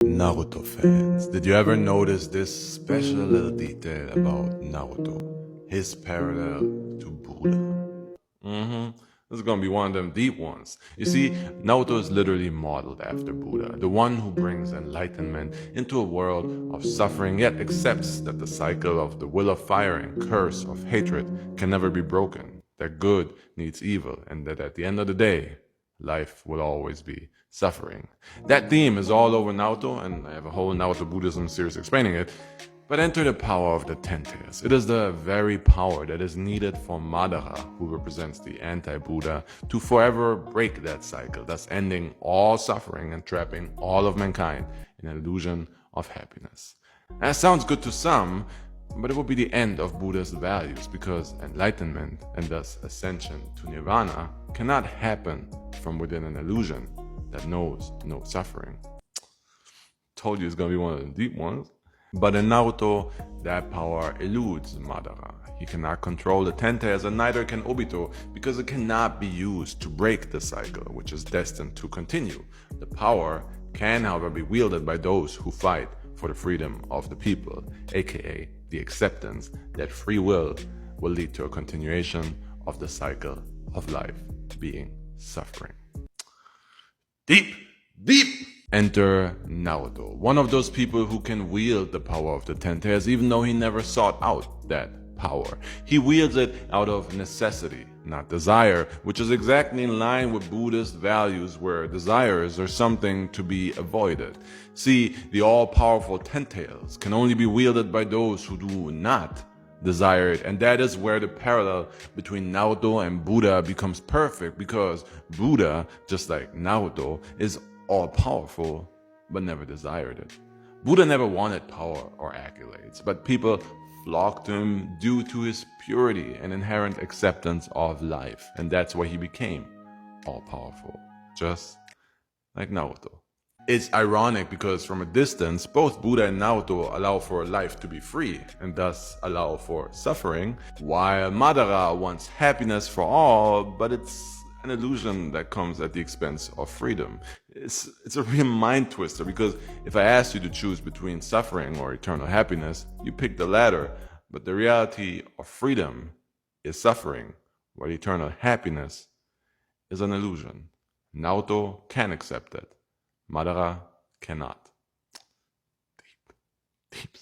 Naruto fans, did you ever notice this special little detail about Naruto? His parallel to Buddha. This is gonna be one of them deep ones. You see, Naruto is literally modeled after Buddha, the one who brings enlightenment into a world of suffering, yet accepts that the cycle of the will of fire and curse of hatred can never be broken, that good needs evil, and that at the end of the day, life will always be suffering. That theme is all over Naruto, and I have a whole Naruto Buddhism series explaining it. But enter the power of the Ten Tails. It is the very power that is needed for Madara, who represents the anti-Buddha, to forever break that cycle, thus ending all suffering and trapping all of mankind in an illusion of happiness. That sounds good to some, but it will be the end of Buddha's values, because enlightenment, and thus ascension to nirvana, cannot happen from within an illusion that knows no suffering. Told you it's gonna be one of the deep ones. But in Naruto, that power eludes Madara. He cannot control the Ten Tails, and neither can Obito, because it cannot be used to break the cycle, which is destined to continue. The power can, however, be wielded by those who fight for the freedom of the people, aka the acceptance that free will lead to a continuation of the cycle of life being suffering. Deep! Enter Naruto, one of those people who can wield the power of the Ten Tails even though he never sought out that power. He wields it out of necessity, not desire, which is exactly in line with Buddhist values where desires are something to be avoided. See, the all-powerful Ten Tails can only be wielded by those who do not desire it, and that is where the parallel between Naruto and Buddha becomes perfect, because Buddha, just like Naruto, is all-powerful, but never desired it. Buddha never wanted power or accolades, but people flocked to him due to his purity and inherent acceptance of life, and that's why he became all-powerful, just like Naruto. It's ironic because from a distance, both Buddha and Naruto allow for life to be free, and thus allow for suffering, while Madara wants happiness for all, but it's an illusion that comes at the expense of freedom. It's a real mind twister, because if I asked you to choose between suffering or eternal happiness, you pick the latter, but the reality of freedom is suffering, while eternal happiness is an illusion. Naruto can accept it. Madara cannot. Deep.